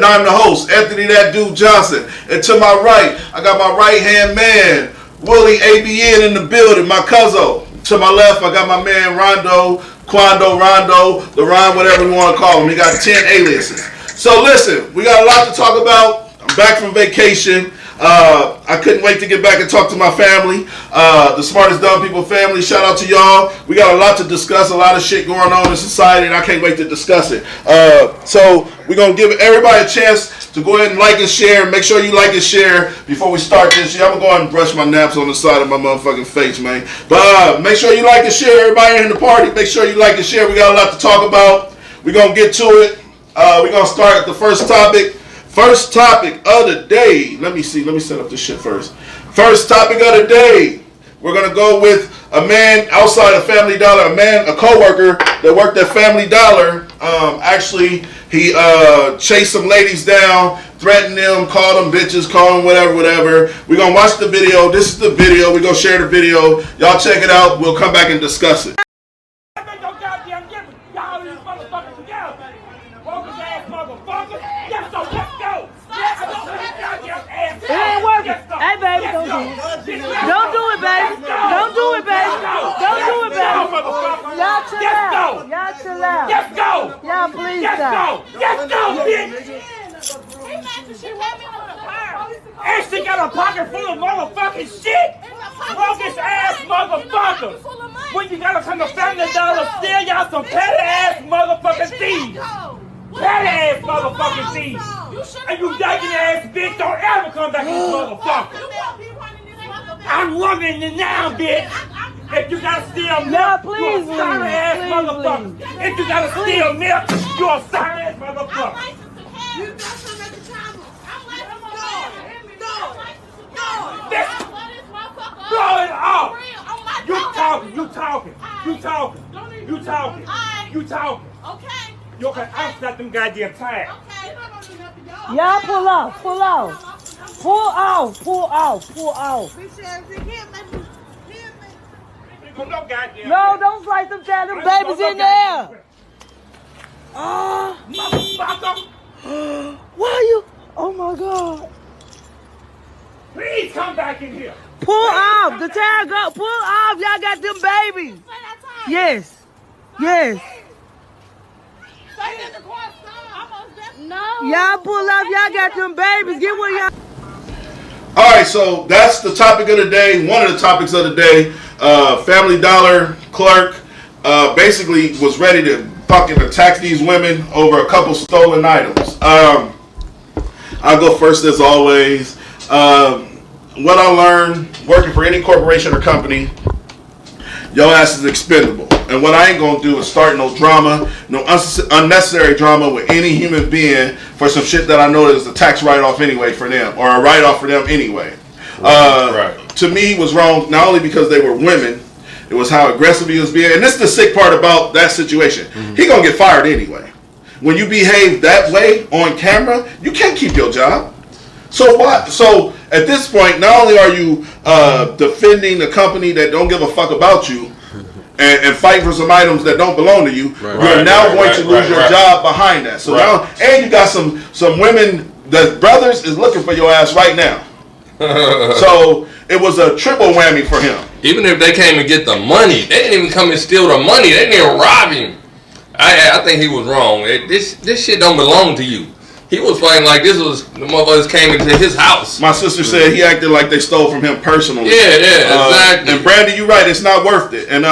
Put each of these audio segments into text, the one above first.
And I'm the host, Anthony That Dude Johnson. And to my right, I got my right hand man, Willie ABN in the building, my cousin. To my left, I got my man Rondo, Rondo, LeRon, whatever you want to call him. He got 10 aliases. So listen, we got a lot to talk about. I'm back from vacation. I couldn't wait to get back and talk to my family, the Smartest Dumb People family. Shout out to y'all. We got a lot to discuss, a lot of shit going on in society, and I can't wait to discuss it. So we're going to give everybody a chance to go ahead and like and share. Make sure you like and share before we start this shit. I'm going to go ahead and brush my naps on the side of my motherfucking face, man. But make sure you like and share. Everybody in the party, make sure you like and share. We got a lot to talk about. We're going to get to it. We're going to start at the first topic. First topic of the day. Let me set up this shit first. First topic of the day. We're going to go with a man outside of Family Dollar. A co-worker that worked at Family Dollar. Actually, he chased some ladies down, threatened them, called them bitches, called them whatever. We're going to watch the video. This is the video. We're going to share the video. Y'all check it out. We'll come back and discuss it. It ain't working. Hey, baby, don't do it. Don't do it, baby. Don't do it, baby. Don't do it, baby. Y'all chill out. Y'all chill out. Let's go. Y'all please Let's stop. go. Let's go, bitch. And she got a pocket full of motherfucking shit. Bogus ass motherfuckers. When you gotta come to Family Dollar, steal y'all some petty ass motherfucking thieves. Petty ass motherfucking thieves. And you dagging ass bitch, don't ever come back to this motherfucker. I'm running it now, bitch. If you gotta steal milk, please, you're a sorry ass motherfucker. If you gotta steal milk, you're a sorry ass motherfucker. Blow it off. You talking. Okay. You okay? I'll stop them goddamn tires. Okay. Y'all pull off. Pull off. Pull off. Pull off. Pull off. No, don't slice them child. Them babies in there. Motherfucker. Why you? Oh my God. Please come back in here. Pull off. The tire go. Pull off. Y'all got them babies. Yes. Yes. No. Y'all pull up, y'all got them babies. Get where y'all. Alright, so that's the topic of the day. One of the topics of the day. Family Dollar clerk basically was ready to fucking attack these women over a couple stolen items. I'll go first as always. What I learned working for any corporation or company, your ass is expendable. And what I ain't gonna do is start no drama, no unnecessary drama with any human being for some shit that I know is a tax write-off anyway for them, or a write-off for them anyway. Right. To me, he was wrong not only because they were women, it was how aggressive he was being. And this is the sick part about that situation. Mm-hmm. He gonna get fired anyway. When you behave that way on camera, you can't keep your job. So what? So at this point, not only are you defending a company that don't give a fuck about you, and fight for some items that don't belong to you, you're now going to lose your job behind that. So now, and you got some women, the brothers is looking for your ass right now. So it was a triple whammy for him. Even if they came and get the money, they didn't even come and steal the money. They didn't even rob him. I think he was wrong. This shit don't belong to you. He was fighting like this was the motherfuckers came into his house. My sister said he acted like they stole from him personally. Yeah, exactly. And Brandy, you're right. It's not worth it. And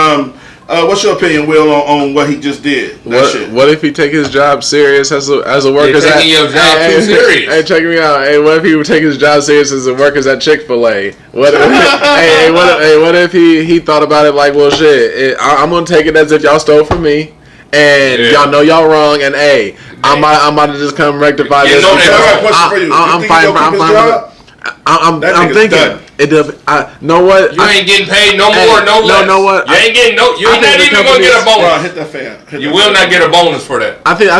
what's your opinion, Will, on what he just did? What if he take his job serious as a worker? Taking your job too serious. Hey, check me out. Hey, what if he would take his job serious as a worker at Chick-fil-A? What if he thought about it like, well, shit, I'm gonna take it as if y'all stole from me. And y'all know y'all wrong, and I'm about to just come rectify this. I got a question for you. I'm thinking. Know what? You ain't getting paid no more, no less. Know what? You ain't getting you're not even gonna get a bonus. Hit that fan. You will not get a bonus for that. I think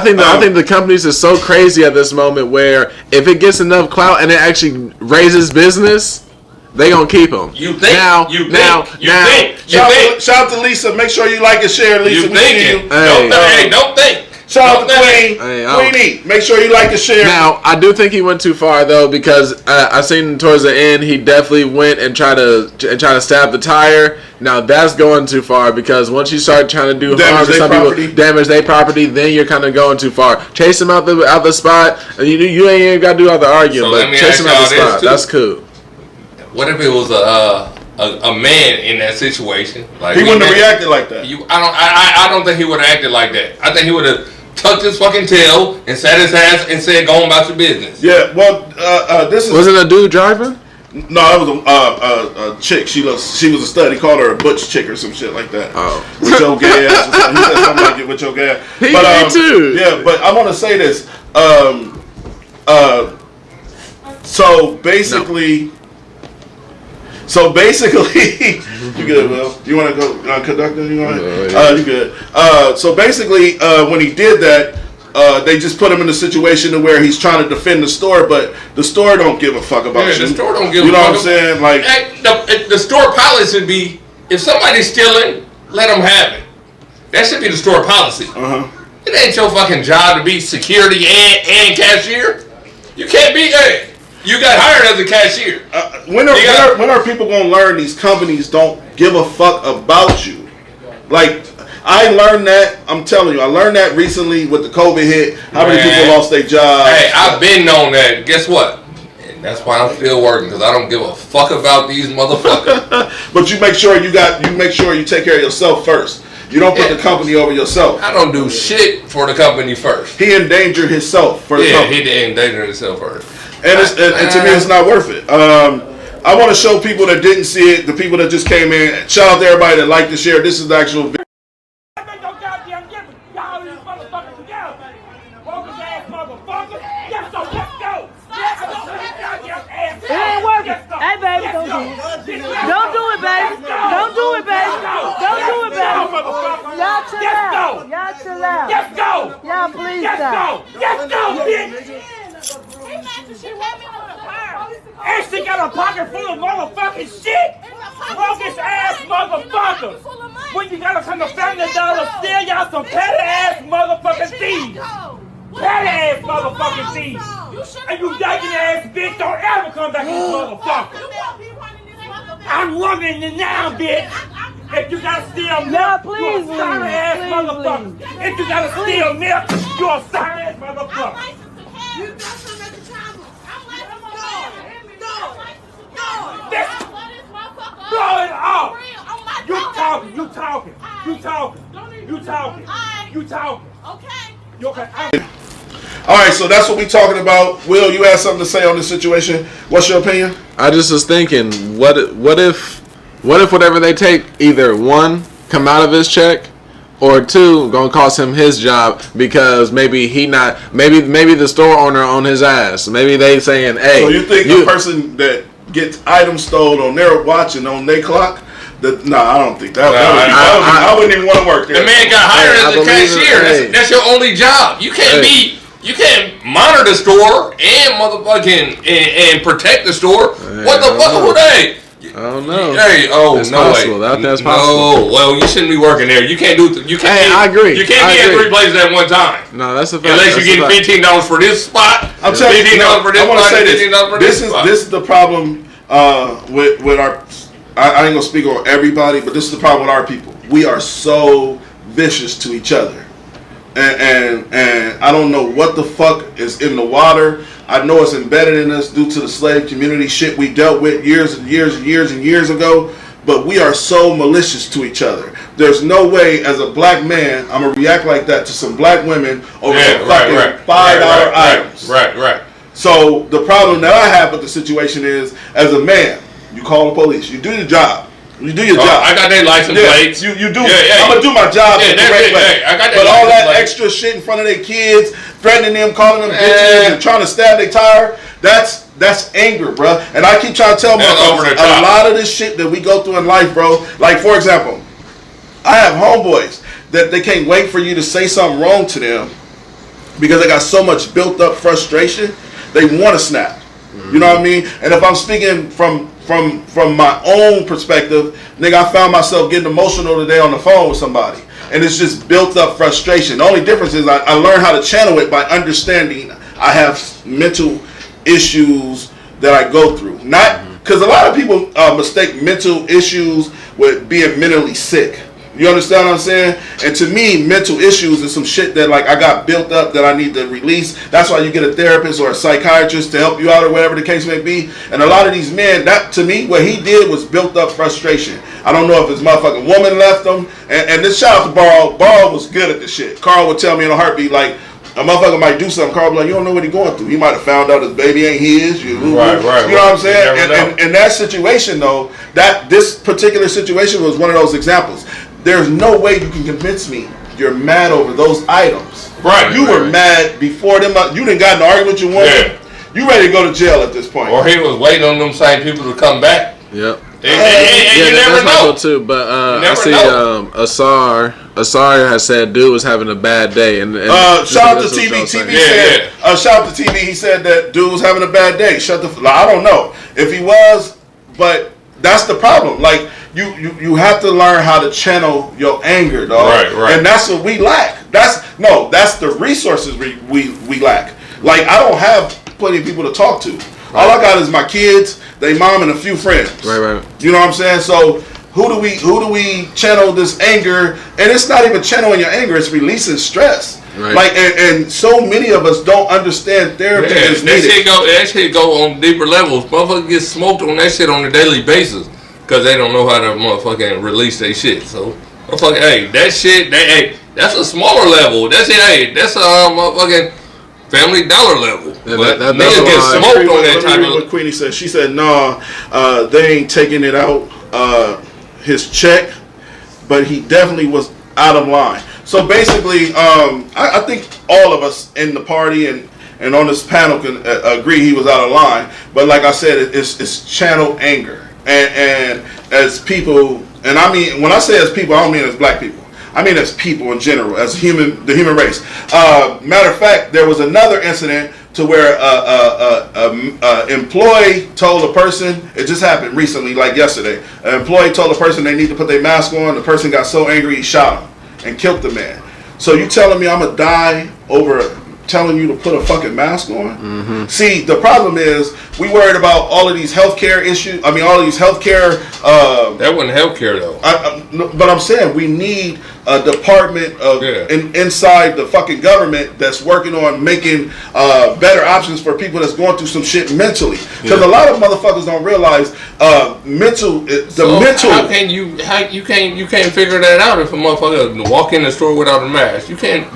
the companies are so crazy at this moment where if it gets enough clout and it actually raises business, they gonna keep them. You think? Shout out to Lisa. Make sure you like and share, Lisa. You thinking? Don't think. Shout out to Queen. Hey, Queenie. Make sure you like and share. Now, I do think he went too far though, because I seen towards the end he definitely went and tried to stab the tire. Now that's going too far, because once you start trying to do harm to some people, damage their property, then you're kind of going too far. Chase him out the spot, and you ain't even got to do all the arguing, but chase him out the spot. That's cool. What if it was a man in that situation? Like, he wouldn't have reacted like that. I don't think he would have acted like that. I think he would have tucked his fucking tail and sat his ass and said, "Go on about your business." Yeah, well, this is... Was it a dude driving? No, it was a chick. She was a stud. He called her a butch chick or some shit like that. Oh. With your gas or something. He said something like it with your gas. Me too. Yeah, but I want to say this. So basically... you good, Will? You want to go conductor? You want? You good? So basically, when he did that, they just put him in a situation to where he's trying to defend the store, but the store don't give a fuck about you. The store don't give a fuck. You know what I'm saying? Like, the store policy should be, if somebody's stealing, let them have it. That should be the store policy. It ain't your fucking job to be security and cashier. You can't be. Hey, you got hired as a cashier. When are people gonna learn these companies don't give a fuck about you? Like, I learned that. I'm telling you, I learned that recently with the COVID hit. How many people lost their jobs? Hey, I've been on that. Guess what? And that's why I'm still working, because I don't give a fuck about these motherfuckers. But you make sure you take care of yourself first. You don't put the company over yourself. I don't do shit for the company first. He endangered himself for the company. Yeah, he endangered himself first. And to me, it's not worth it. I want to show people that didn't see it, the people that just came in. Shout out to everybody that liked and shared. This is the actual video. It ain't working. Hey, baby, don't do it. Don't do it, baby. Don't do it, baby. Don't do it, baby. Y'all chill out. Y'all chill out. Let's go. Y'all please Let's stop. go. Let's go, bitch. And she got a pocket full of motherfucking shit. Bogus ass motherfuckers. When you gotta come to Family Dollar, steal y'all some petty ass motherfucking thieves. Petty ass motherfucking thieves. And you dagging ass bitch, don't ever come back to this motherfucker. I'm running it now, bitch. If you gotta steal milk, please, you're a sorry ass please, motherfucker. please. If you gotta steal milk, you're a sorry ass motherfucker. Blow it off. You talking. Okay. You okay? All right, so that's what we talking about. Will, you had something to say on this situation? What's your opinion? I just was thinking, what if whatever they take, either one, come out of his check, or two, gonna cost him his job, because maybe the store owner on his ass. Maybe they saying, hey. So you think the person that gets items stolen on their watch and on their clock? I don't think that. I wouldn't even want to work there. The man got hired as a cashier. That's your only job. You can't You can't monitor the store and motherfucking and protect the store. What the fuck? Who they? I don't know. Hey, that's possible. That's possible. No, well, you shouldn't be working there. You can't do. You can't. Hey, I agree. You can't be at 3 places at one time. No, that's a fact. Unless you get $15 for this spot. I'm telling you, $15 for this I want to spot. say $15 for this. this spot. This is the problem with our. I ain't gonna speak on everybody, but this is the problem with our people. We are so vicious to each other. And I don't know what the fuck is in the water. I know it's embedded in us due to the slave community shit we dealt with years and years ago. But we are so malicious to each other. There's no way, as a black man, I'm gonna react like that to some black women over some fucking $5 items. Right. So the problem that I have with the situation is, as a man, you call the police, you do your job. You do your job. I got their license plates. You do. Yeah. I'm gonna do my job the correct way. I got but all that plates. extra shit in front of their kids, threatening them, calling them bitches, and trying to stab their tire, that's anger, bro. And I keep trying to tell motherfuckers, a lot of this shit that we go through in life, bro. Like, for example, I have homeboys that they can't wait for you to say something wrong to them because they got so much built up frustration, they want to snap. You know what I mean? And if I'm speaking from my own perspective, nigga, I found myself getting emotional today on the phone with somebody. and it's just built up frustration. The only difference is I learned how to channel it by understanding I have mental issues that I go through. Not because a lot of people mistake mental issues with being mentally sick. You understand what I'm saying? And to me, mental issues is some shit that like I got built up that I need to release. That's why you get a therapist or a psychiatrist to help you out or whatever the case may be. And a lot of these men, that to me, what he did was built up frustration. I don't know if his motherfucking woman left him. And this shout out to Barl. Barl was good at this shit. Carl would tell me in a heartbeat, like, a motherfucker might do something. Carl be like, you don't know what he's going through. He might have found out his baby ain't his. Right. You know what I'm saying? And in that situation, though, this particular situation was one of those examples. There's no way you can convince me you're mad over those items. Right. You were mad before them. You didn't got in an argument with your woman. Yeah. You ready to go to jail at this point. Or he was waiting on them same people to come back. Yep. And you never know. Too, but I see Asar has said dude was having a bad day, and shout out to TV. TV said shout out to TV. He said that dude was having a bad day. I don't know if he was, but that's the problem. Like you have to learn how to channel your anger, dog. Right. And that's what we lack. That's the resources we lack. Like I don't have plenty of people to talk to. All I got is my kids, they mom, and a few friends. Right. You know what I'm saying? So who do we channel this anger? And it's not even channeling your anger; it's releasing stress. Right. Like and so many of us don't understand therapy is needed. That shit go on deeper levels. Motherfuckers get smoked on that shit on a daily basis because they don't know how to motherfucking release their shit. So motherfucking that shit. That's a smaller level. That's it. That's a motherfucking Family Dollar level. But niggas get smoked on that type of. What Queenie said. She said, "Nah, they ain't taking it out his check, but he definitely was out of line." So basically, I think all of us in the party and on this panel can agree he was out of line. But like I said, it's channel anger, and as people, and I mean when I say as people, I don't mean as black people. I mean as people in general, as the human race. Matter of fact, there was another incident to where an employee told a person, it just happened recently, like yesterday, an employee told a person they need to put their mask on, the person got so angry he shot him and killed the man. So you telling me I'm going to die over telling you to put a fucking mask on? Mm-hmm. See, the problem is we worried about all of these healthcare issues. I mean, all of these healthcare. That wasn't healthcare though. But I'm saying we need a department of inside the fucking government that's working on making better options for people that's going through some shit mentally. Because a lot of motherfuckers don't realize mental. How can you can't figure that out if a motherfucker walk in the store without a mask? You can't.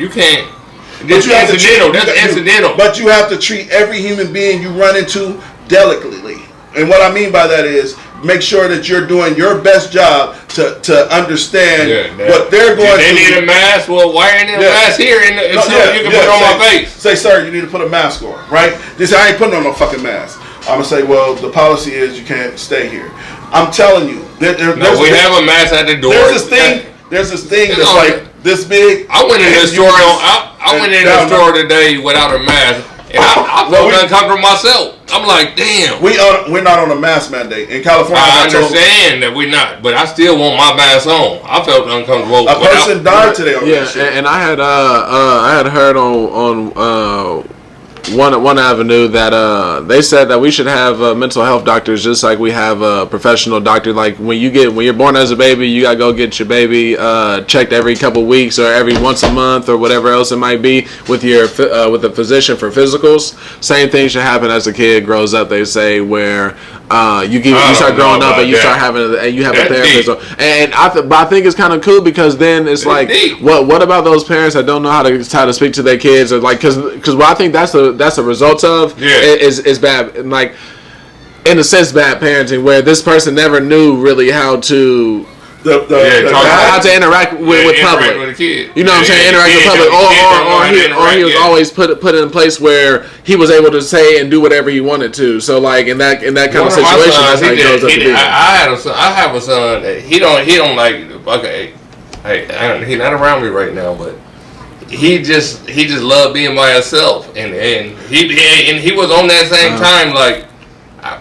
That's incidental. But you have to treat every human being you run into delicately. And what I mean by that is make sure that you're doing your best job to understand what they're going through. They need a mask. Well, why ain't there a mask here? You can put it on my face. Say, sir, you need to put a mask on, right? Just I ain't putting on no fucking mask. I'm going to say, well, the policy is you can't stay here. I'm telling you. We have a mask at the door. There's this thing that's like this big. I went in the store. I went in the store today without a mask, and I felt uncomfortable myself. I'm like, damn. We're not on a mask mandate in California. I understand that we're not, but I still want my mask on. I felt uncomfortable. A person died today on that shit. And I had heard on one avenue that they said that we should have mental health doctors just like we have a professional doctor. Like when you're born as a baby, you gotta go get your baby checked every couple weeks or every once a month or whatever else it might be with with a physician for physicals. Same thing should happen as a kid grows up. They say where you start growing up and you start having a therapist. But I think it's kind of cool because then it's like what about those parents that don't know how to speak to their kids or like because what I think that's a result of is bad, and like in a sense bad parenting where this person never knew really how to how to interact with public. With a kid. You know what I'm saying? Interact with public, or he was always put in a place where he was able to say and do whatever he wanted to. So like in that kind of situation, that's how he goes up to be. I have a son. He don't like. Okay, he's not around me right now, but. He just loved being by himself, and he was on that same time like,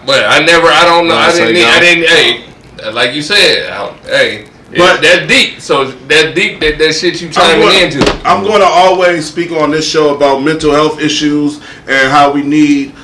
but I don't know. I didn't. Hey, like you said, But that's deep. So that's deep. That shit you chiming into. I'm going to always speak on this show about mental health issues and how we need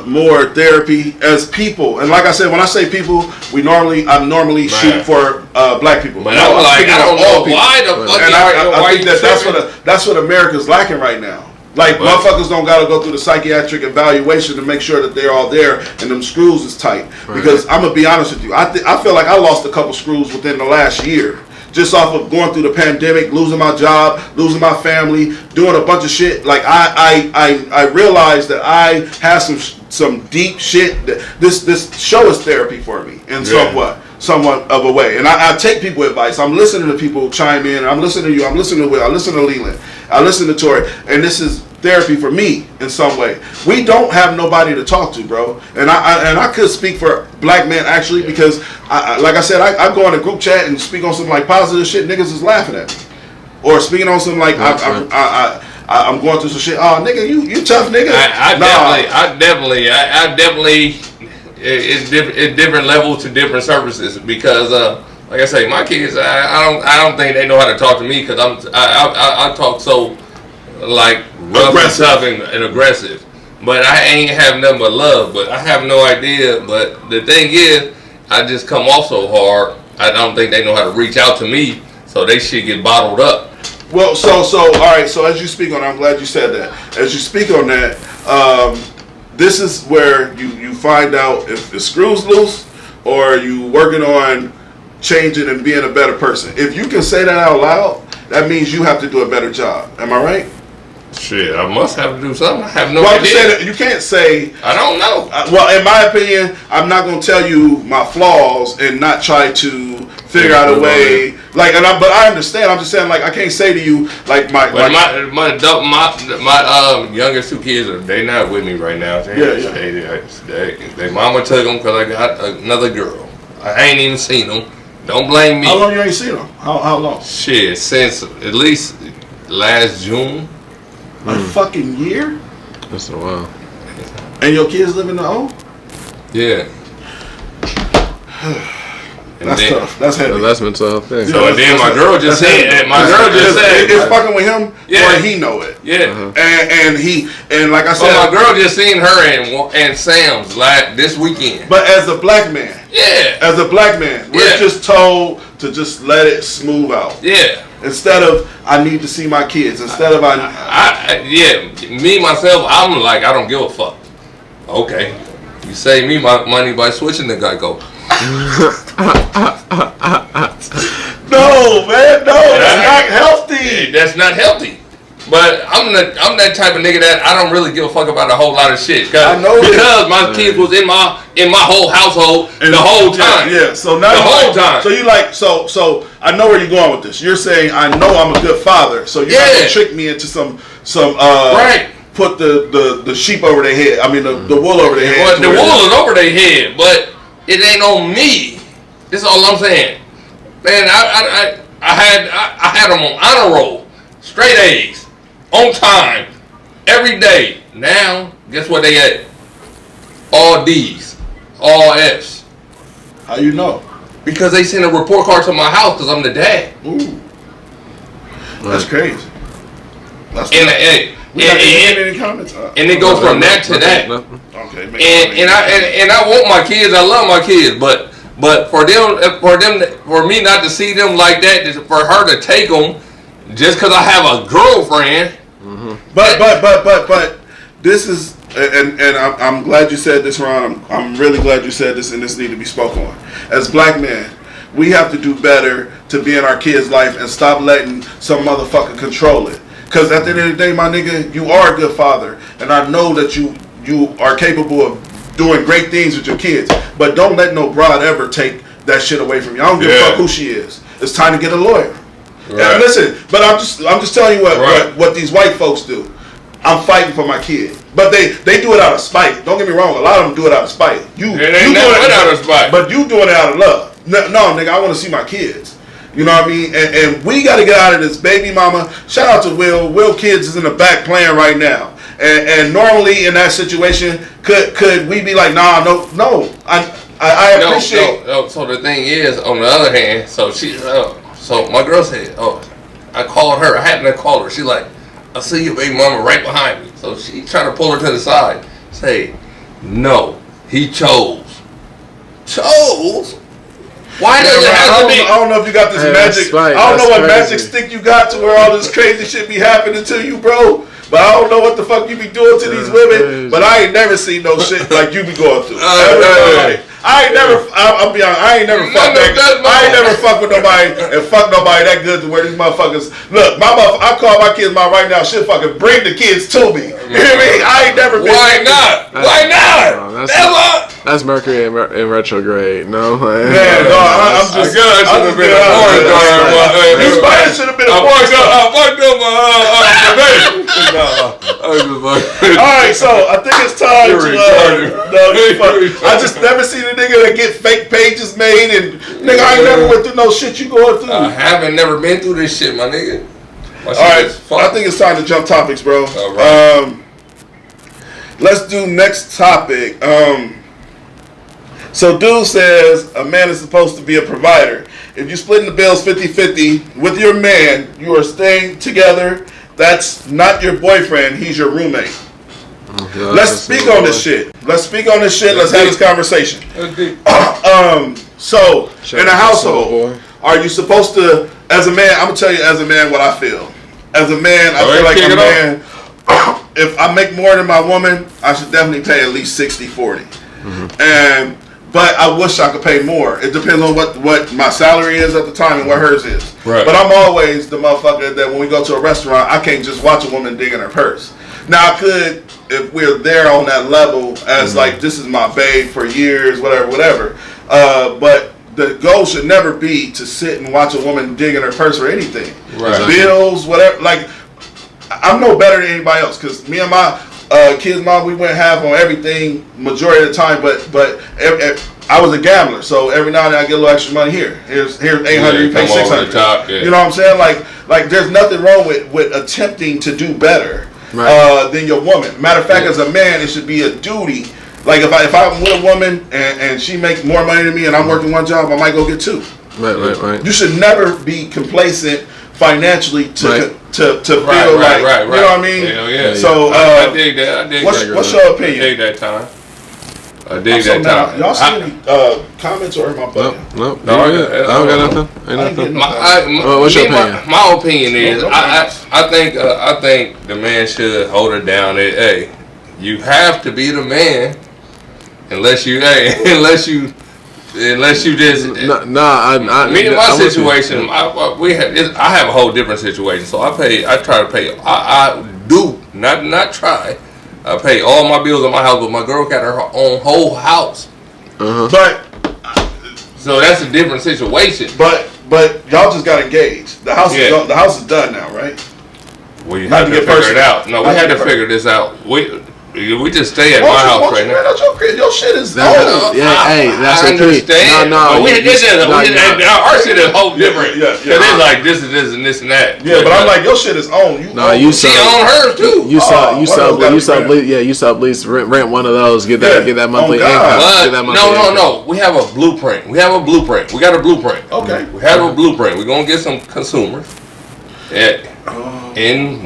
more therapy as people. And like I said, when I say people, I normally shoot for black people. But I'm like, I don't know why the fuck. And I think that's what America's lacking right now. Like, motherfuckers don't gotta go through the psychiatric evaluation to make sure that they're all there and them screws is tight. Right. Because I'm gonna be honest with you, I feel like I lost a couple screws within the last year. Just off of going through the pandemic, losing my job, losing my family, doing a bunch of shit. Like, I realized that I had some deep shit. This show is therapy for me in somewhat of a way. And I take people advice. I'm listening to people chime in. I'm listening to you. I'm listening to Will. I listen to Leland. I listen to Tori. And this is therapy for me in some way. We don't have nobody to talk to, bro. And I could speak for black men actually, because like I said, I go in a group chat and speak on some like positive shit. Niggas is laughing at me, or speaking on some like I'm going through some shit. Oh, nigga, you tough, nigga. I definitely. It's different levels to different services because, like I say, my kids, I don't think they know how to talk to me because I talk so like rough and tough and aggressive. But I ain't have nothing but love. But I have no idea. But the thing is, I just come off so hard. I don't think they know how to reach out to me, so they should get bottled up. Well, so all right. So as you speak on, I'm glad you said that. As you speak on that, this is where you find out if the screw's loose or you working on changing and being a better person. If you can say that out loud, that means you have to do a better job. Am I right? Shit, I must have to do something. I have no idea. You can't say. I don't know. Well, in my opinion, I'm not going to tell you my flaws and not try to figure out a way. Like, but I understand. I'm just saying, like, I can't say to you, like, my youngest two kids they not with me right now. They mama took them because I got another girl. I ain't even seen them. Don't blame me. How long you ain't seen them? How long? Shit, since at least last June. A fucking year? That's a while. And your kids live in the O? Yeah. That's tough. That's heavy. That's mental health thing. So then my girl just said, it's fucking with him, or he know it. Yeah. And like I said, my girl just seen her and Sam's this weekend. But as a black man, as a black man, we're just told to just let it smooth out. Yeah. Instead of I need to see my kids. Instead of me myself, I'm like I don't give a fuck. Okay, you save me my money by switching to Geico. No, man, that's not healthy. That's not healthy. But I'm that type of nigga that I don't really give a fuck about a whole lot of shit. Because my kids was in my whole household and the whole time. Yeah. So now the whole time. So you like so I know where you're going with this. You're saying I know I'm a good father, so you're not gonna trick me into some right. Put the sheep over their head. I mean the wool over their head. Well, the wool is over their head, but it ain't on me. That's all I'm saying. Man, I had them on honor roll, straight A's. On time, every day. Now, guess what they at? All D's, all F's. How you know? Because they sent a report card to my house because I'm the dad. Ooh, that's crazy. That's any comments? And it goes from that to that. Okay. And I want my kids. I love my kids, but for me not to see them like that, for her to take them. Just because I have a girlfriend. Mm-hmm. But this is, and I'm glad you said this, Ron. I'm really glad you said this, and this need to be spoken on. As black men, we have to do better to be in our kids' life and stop letting some motherfucker control it. Because at the end of the day, my nigga, you are a good father, and I know that you are capable of doing great things with your kids. But don't let no broad ever take that shit away from you. I don't give a fuck who she is. It's time to get a lawyer. Right. Listen, but I'm just telling you what these white folks do. I'm fighting for my kid, but they do it out of spite. Don't get me wrong, a lot of them do it out of spite. You do it out of spite, but you doing it out of love. No, nigga, I want to see my kids. You know what I mean? And we got to get out of this baby mama. Shout out to Will. Will kids is in the back playing right now. And normally in that situation, could we be like, nah, no. I appreciate. No. So the thing is, on the other hand, so my girl said, I called her. I happened to call her. She like, I see your baby mama right behind me. So she tried to pull her to the side. Say, no, he chose. Chose? Why does it have to be? I don't know if you got this magic. I don't know what magic stick you got to where all this crazy shit be happening to you, bro. But I don't know what the fuck you be doing to these women. But I ain't never seen no shit like you be going through. I ain't never. I'll be honest. I ain't never fucked that. I ain't never fucked with nobody and fuck nobody that good to where these motherfuckers. Look, I call my kids mom right now. She'll fucking bring the kids to me. You hear me? I ain't never been. Why not? Why not? That's Mercury in retrograde. No, man. No, I'm just. I should have been a porn star. You probably should have been a porn star. I fucked up my Alright, so I think it's time to I just never seen a nigga that get fake pages made and nigga I ain't never went through no shit you going through. I haven't never been through this shit, my nigga. Alright, I think it's time to jump topics, bro. Right. Let's do next topic. So dude says a man is supposed to be a provider. If you're splitting the bills 50-50 with your man, you are staying together. That's not your boyfriend. He's your roommate. Let's speak on this shit. Let's have this conversation. So, in a household, are you supposed to, as a man, I'm going to tell you as a man what I feel. As a man, I feel like a man, if I make more than my woman, I should definitely pay at least 60-40. But I wish I could pay more. It depends on what my salary is at the time and what hers is. Right. But I'm always the motherfucker that when we go to a restaurant, I can't just watch a woman dig in her purse. Now I could, if we're there on that level, as like this is my babe for years, whatever. But the goal should never be to sit and watch a woman dig in her purse or anything. Right. Bills, whatever. Like I'm no better than anybody else because me and my kids' mom, we went half on everything majority of the time, but I was a gambler, so every now and then I get a little extra money here. Here's 800, you pay 600. You know what I'm saying? Like there's nothing wrong with attempting to do better than your woman. Matter of fact, as a man, it should be a duty. Like if I'm with a woman and she makes more money than me and I'm working one job, I might go get two. Right. You should never be complacent financially to feel like, right. You know what I mean? Hell yeah. So I dig that. What's your opinion? I dig that time. I dig that time. Y'all see any comments or am I bugging? Nope. No, I don't got nothing. Ain't nothing. What's your opinion? My opinion is, I think the man should hold it down. Hey, you have to be the man, unless you just me and my situation. I have a whole different situation. So I try to pay. I do not try. I pay all my bills in my house, but my girl got her own whole house. But so that's a different situation. But y'all just got engaged. The house is done now, right? We had to figure it out. No, we had to figure this out. We just stay at my house right now. Your shit is old. That's I understand. No. Our shit is whole different. Yeah. Cause it's like this and this and this and that. Yeah, but I'm like your shit is own. She own hers too. You sublease rent one of those. Get that monthly income. No. We have a blueprint. We got a blueprint. Okay. We have a blueprint. We're gonna get some consumers in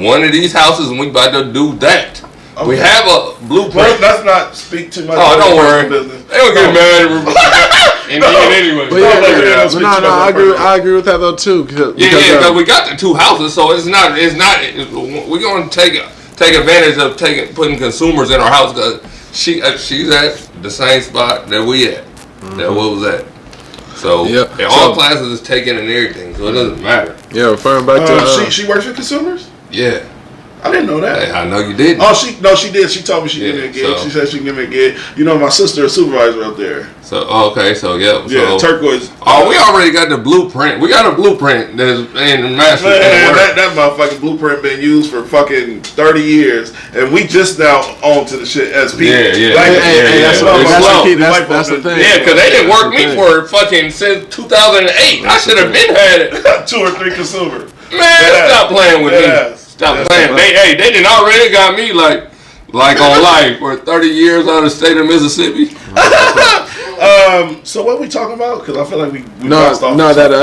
one of these houses, and we about to do that. Okay. We have a blueprint. Let's not speak too much. Oh, don't worry. Business. They don't get mad anyway. I agree with that though too. Because we got the two houses, so it's not. We're gonna take advantage of putting consumers in our house because she's at the same spot that we at. That what was at. So all classes is taken and everything, so it doesn't matter. Yeah, referring back to she works with consumers. Yeah. I didn't know that. Hey, I know you didn't. Oh, she did. She told me she gave me a gig. She said she can give me a gig. You know, my sister is supervisor up there. So turquoise. Oh, we already got the blueprint. We got a blueprint that's in the master. That motherfucking blueprint been used for fucking 30 years, and we just now on to the shit as people. That's the thing. Yeah, because they didn't work me for fucking since 2008. I should have been had it. 2 or 3 consumers. Man, stop playing with me. Stop playing. They didn't already got me like on life for 30 years out of the state of Mississippi. So what are we talking about? Because I feel like we No, bounced off. no, that the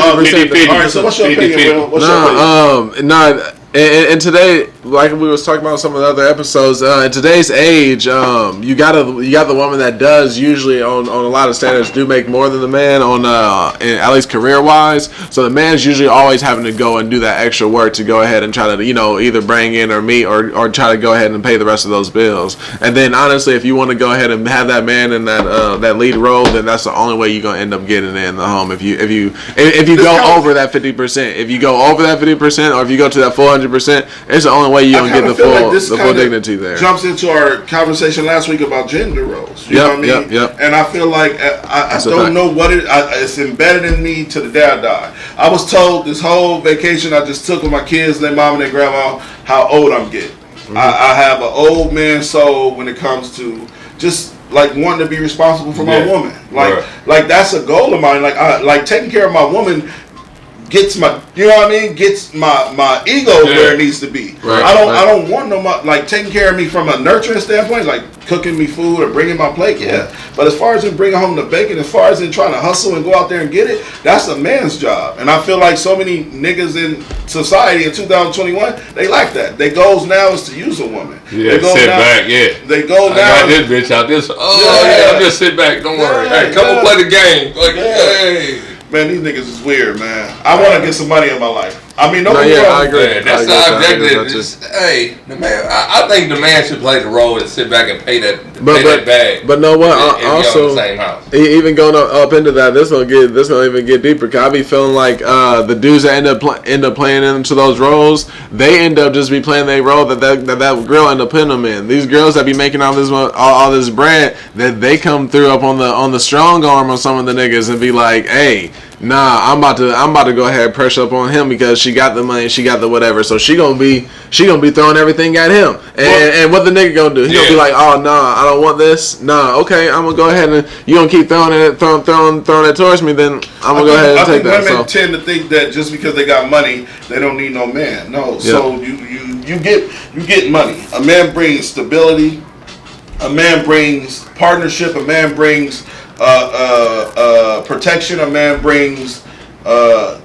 50%. 50. All right, so what's your opinion, Will? What's your opinion? And today, like we was talking about some of the other episodes, in today's age, you got the woman that does usually on a lot of standards do make more than the man on at least career wise. So the man's usually always having to go and do that extra work to go ahead and try to either bring in or meet or try to go ahead and pay the rest of those bills. And then honestly, if you want to go ahead and have that man in that lead role, then that's the only way you're gonna end up getting in the home. If you go over that 50%, if you go over that 50%, or if you go to that 400%, it's the only way you're gonna get the full dignity there. Jumps into our conversation last week about gender roles. You know what I mean? Yep. And I feel like I don't know what it's embedded in me to the day I die. I was told this whole vacation I just took with my kids, their mom and their grandma, how old I'm getting. Mm-hmm. I have an old man soul when it comes to just like wanting to be responsible for my woman. Like that's a goal of mine. Like taking care of my woman gets my, gets my ego where it needs to be. Right, I don't want no more, like taking care of me from a nurturing standpoint, like cooking me food or bringing my plate, But as far as in bringing home the bacon, as far as in trying to hustle and go out there and get it, that's a man's job. And I feel like so many niggas in society in 2021, they like that. Their goals now is to use a woman. Yeah, sit back, They go I now. got this bitch out this. I'll just sit back. Don't worry. Hey, come and play the game. Like, hey. Man, these niggas is weird, man. I want to get some money in my life. I mean, I agree. Man, that's the objective. Hey, the man. I think the man should play the role and sit back and pay that bag. But know what? Also, in the same house. Even going up into that, this will even get deeper. Cause I be feeling like the dudes that end up playing into those roles, they end up just be playing their role that girl end up putting them in. These girls that be making all this bread, that they come through up on the strong arm of some of the niggas and be like, hey. Nah, I'm about to go ahead and pressure up on him because she got the money, she got the whatever. So she gonna be throwing everything at him. And what the nigga gonna do? He gonna be like, oh nah, I don't want this. Nah, okay, I'm gonna go ahead and you gonna keep throwing it towards me. Then I'm gonna go ahead and take that. Women tend to think that just because they got money, they don't need no man. No, so you get money. A man brings stability. A man brings partnership. A man brings protection. A man brings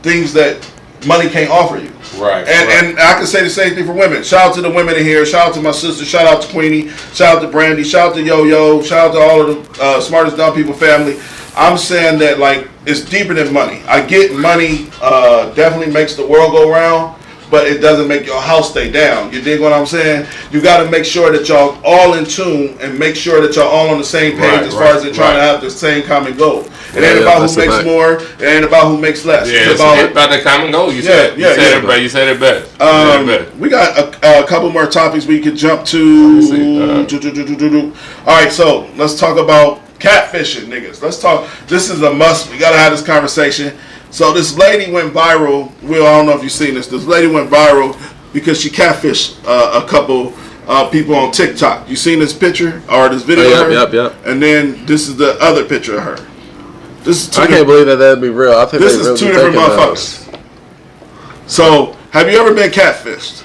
things that money can't offer you. Right. And I can say the same thing for women. Shout out to the women in here. Shout out to my sister. Shout out to Queenie. Shout out to Brandy. Shout out to Yo-Yo. Shout out to all of the Smartest Dumb People family. I'm saying that like it's deeper than money. I get money definitely makes the world go round, but it doesn't make your house stay down. You dig what I'm saying? You got to make sure that y'all all in tune and make sure that y'all all on the same page as far as they're trying to have the same common goal. It ain't about who makes more. It ain't about who makes less. Yeah, it's about the common goal. You said it better. We got a couple more topics we could jump to. All right, so let's talk about catfishing, niggas. Let's talk. This is a must. We gotta have this conversation. So this lady went viral. Will, I don't know if you've seen this. This lady went viral because she catfished a couple people on TikTok. You seen this picture or this video of her? Yep. And then this is the other picture of her. This is I can't believe that'd be real. I think this is two different motherfuckers. So, have you ever been catfished?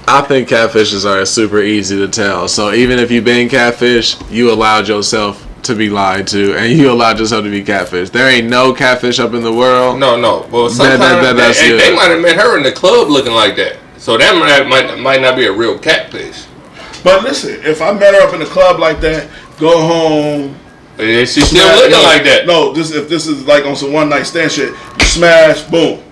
I think catfishes are super easy to tell. So even if you've been catfished, you allowed yourself to be lied to, and you allowed yourself to be catfished. There ain't no catfish up in the world. No. Well, sometimes they might have met her in the club looking like that. So that might not be a real catfish. But listen, if I met her up in the club like that, go home. Is she still looking like that? No, if this is like on some one night stand shit, you smash, boom.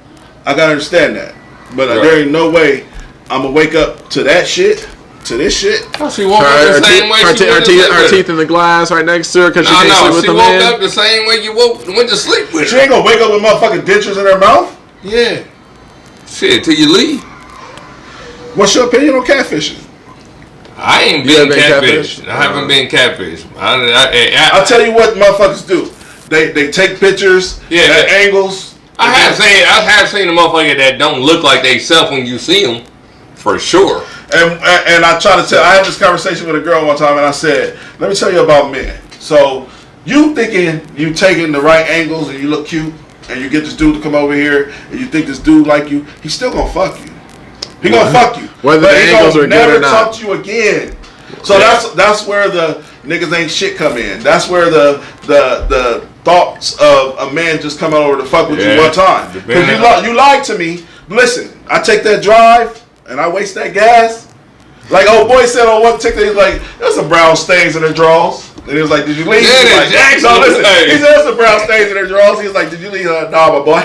I gotta understand that. But there ain't no way I'm gonna wake up to that shit, to this shit. Oh, she woke up the same way her teeth in the glass right next to her because she can't sleep with the man. She woke up the same way you went to sleep with her. She ain't gonna wake up with motherfucking dentures in her mouth? Yeah. Shit, till you leave. What's your opinion on catfishing? I ain't been catfished. I haven't been catfished. I'll tell you what motherfuckers do. They take pictures, at angles. I have seen a motherfucker that don't look like they self when you see them, for sure. And I try to tell. I had this conversation with a girl one time, and I said, "Let me tell you about men. So you thinking you taking the right angles and you look cute, and you get this dude to come over here, and you think this dude like you, he's still gonna fuck you. He gonna fuck you. Whether the angles are good or not. Never talk to you again. So that's where the niggas ain't shit come in. That's where the thoughts of a man just come over to fuck with you one time. Because you lied to me. Listen, I take that drive and I waste that gas. Like old boy said on one TikTok, he's like, there's some brown stains in her drawers. And he was like, did you leave? Yeah, Like, no, listen. He said there's some brown stains in her drawers. He was like, did you leave? Nah, my boy.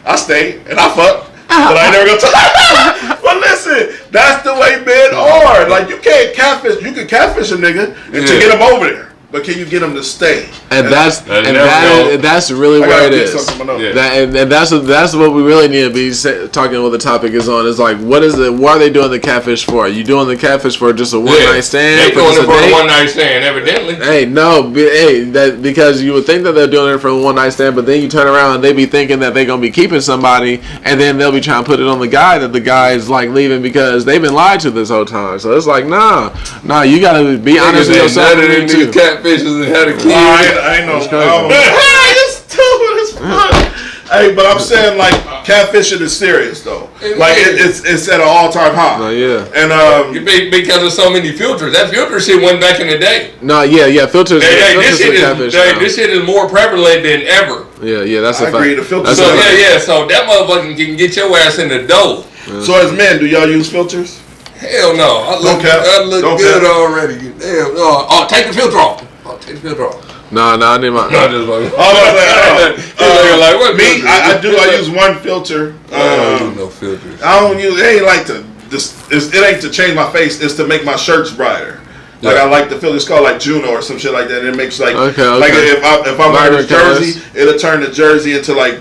I stayed and I fucked. But I ain't never gonna talk. But listen, that's the way men are. Like you can't catfish. You can catfish a nigga and to get him over there. But can you get him to stay? And that's really what it is. And that's what we really need to be talking. What the topic is on is like, what is it? Why are they doing the catfish for? Are you doing the catfish for just a one night stand? They doing it for a one night stand, evidently. Hey, no, because you would think that they're doing it for a one night stand, but then you turn around and they be thinking that they're gonna be keeping somebody, and then they'll be trying to put it on the guy that the guy is like leaving because they've been lied to this whole time. So it's like, nah, you gotta be honest with yourself. Catfishes and had a kid. I know. It's stupid as fuck. Hey, but I'm saying like catfishing is serious though. Like it's at an all-time high. Oh yeah. And because of so many filters. That filter shit went back in the day. No, yeah, filters. This shit is more prevalent than ever. Yeah, that's a fact. I agree. The filters. So that motherfucker can get your ass in the door. So as men, do y'all use filters? Hell no. I look good already. Damn. Take the filter off. Take the filter off. No, I need my. No, just like. I use one filter. I don't use no filters. I don't use. It ain't like to. It ain't to change my face. It's to make my shirts brighter. Like I like the filter. It's called like Juno or some shit like that. And it makes like like if I'm wearing a jersey, it'll turn the jersey into like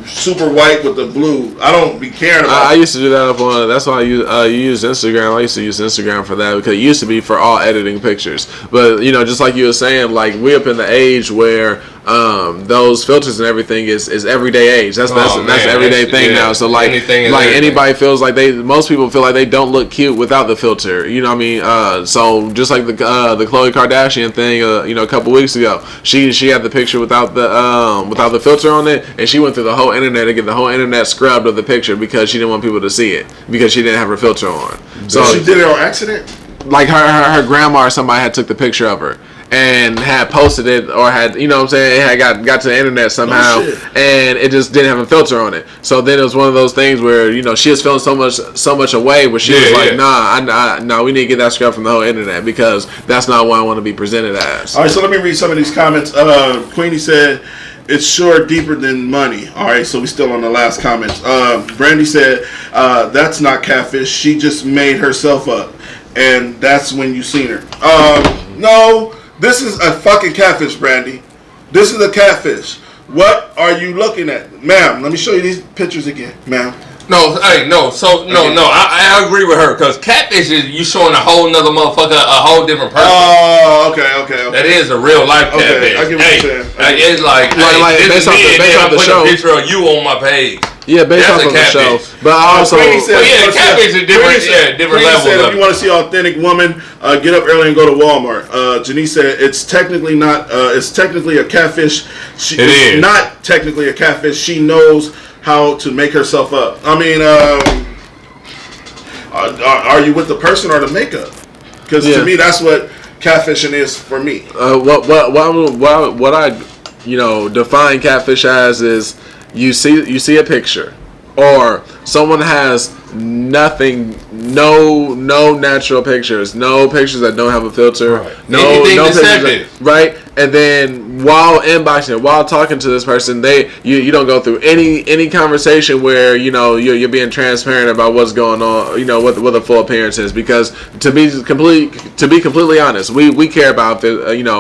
super white with the blue. I don't be caring about. I used to do that up on. That's why I use Instagram. I used to use Instagram for that because it used to be for all editing pictures. But just like you were saying, like we up in the age where those filters and everything is everyday age. That's an everyday thing now. So like anybody feels like most people feel like they don't look cute without the filter. You know what I mean? So just like the Khloe Kardashian thing, a couple weeks ago, she had the picture without the filter on it, and she went through the whole internet to get the whole internet scrubbed of the picture because she didn't want people to see it because she didn't have her filter on. So she did it on accident. Like her grandma or somebody had took the picture of her and had posted it or had, it had got to the internet somehow, and it just didn't have a filter on it. So then it was one of those things where she was feeling so much away where she was like, nah, we need to get that scrub from the whole internet because that's not what I want to be presented as. All right, so let me read some of these comments. Queenie said, it's sure deeper than money. All right, so we still on the last comments. Brandy said, that's not catfish. She just made herself up, and that's when you seen her. No, this is a fucking catfish, Brandy. This is a catfish. What are you looking at? Ma'am, let me show you these pictures again, ma'am. No, I agree with her because catfish is you showing a whole nother motherfucker, a whole different person. Oh, okay. That is a real life catfish. I get what you're saying. It's like based off the show. A picture of you on my page. Yeah, based off of the show. But also, catfish is different levels. Said, if you want to see an authentic woman, get up early and go to Walmart. Janice said it's technically not. It's technically a catfish. It's not technically a catfish. She knows how to make herself up. I mean, are you with the person or the makeup? Because to me, that's what catfishing is for me. What I define catfish as is you see a picture or someone has nothing, no natural pictures, no pictures that don't have a filter, right. no pictures, right? And then while inboxing, while talking to this person, you don't go through any conversation where you're being transparent about what's going on, what the full appearance is, because to be completely honest, we care about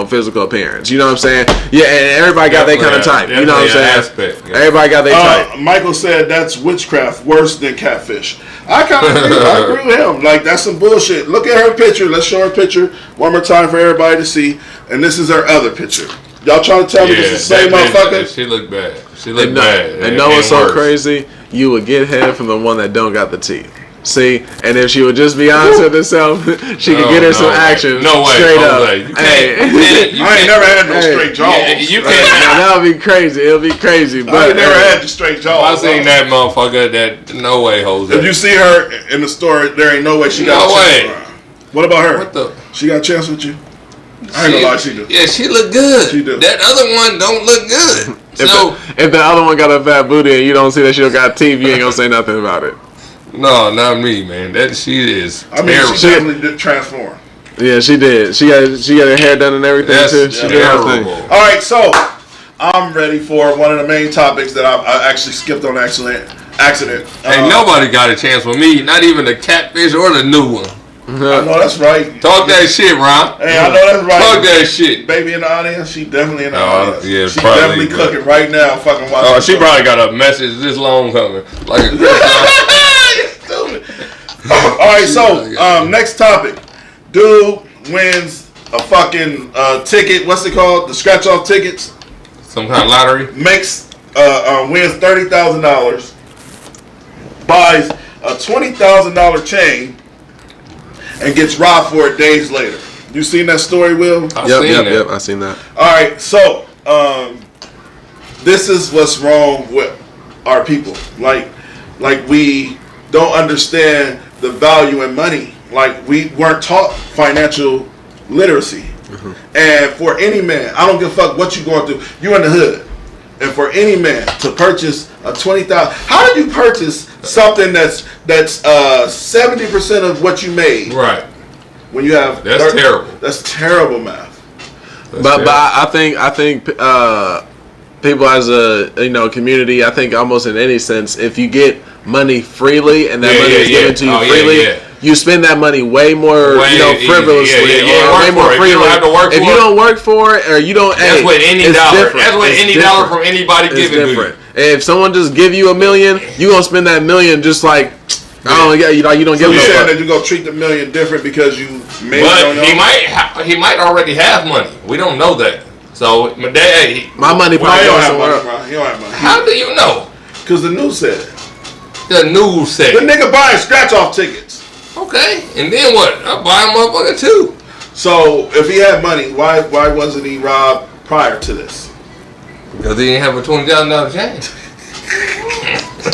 physical appearance. You know what I'm saying? Yeah, and everybody got their kind of type. You know what I'm saying? Aspect, yeah. Everybody got their type. Michael said that's witchcraft, worse than catfish. I kind of agree. I agree with him. Like, that's some bullshit. Look at her picture. Let's show her picture one more time for everybody to see. And this is her other picture. Y'all trying to tell me this is the same motherfucker? She look bad. She look bad. And know what's so crazy? You would get head from the one that don't got the teeth. See, and if she would just be honest with herself, she could get her some action. No way, straight up. I ain't never had no straight jaws. You can't. That would be crazy. It'll be crazy. But I ain't never had the straight jaws. I seen that motherfucker. That no way, Jose. If you see her in the store, there ain't no way she got. No way. What about her? What the? She got a chance with you? I ain't gonna lie, she do. Yeah, she look good. She do. That other one don't look good. If the other one got a fat booty and you don't see that she got teeth, you ain't gonna say nothing about it. No, not me, man. That she is I mean, terrible. she definitely did transform. Yeah, she did. She got her hair done and everything That's too. She did her thing. terrible. All right, so I'm ready for one of the main topics that I actually skipped on accident. Ain't nobody got a chance with me. Not even the catfish or the new one. I know that's right. Talk that shit, Ron. Hey, I know that's right. Talk that shit. Baby in the audience, she definitely in the Oh, audience. yeah, She probably, definitely but- cooking right now. Fucking watching. Oh, she probably got a message this long coming. Like a Stupid. All right, so next topic. Dude wins a fucking ticket. What's it called? The scratch off tickets. some kind of lottery. Makes wins $30,000. Buys a $20,000 chain and gets robbed for it days later. You seen that story, Will? I seen that. Yep. I seen that. All right, so this is what's wrong with our people. Like we don't understand the value in money. Like we weren't taught financial literacy. And for any man, I don't give a fuck what you going through. You in the hood, and for any man to purchase a $20,000, how do you purchase something that's 70% of what you made Right. when you have That's terrible. That's terrible math. But I think people as a community, I think almost in any sense, if you get money freely and that money is given to you freely, you spend that money way more frivolously or way more freely. If you don't work for it or you don't, that's what any dollar. different. That's what It's any different. dollar from anybody It's giving different. to you. If someone just give you $1 million, you gonna spend that $1 million just like I don't you don't So give you a saying fuck. that you gonna treat the $1 million different because you made But it on he might already have money. We don't know that. So my dad, My money He probably don't goes have somewhere money, else. bro. He don't have money. how do you know? Because the news said it. The news said. The nigga buying scratch off tickets. Okay, and then what? I buy a motherfucker too. So if he had money, why wasn't he robbed prior to this? Because he didn't have a $20,000 change.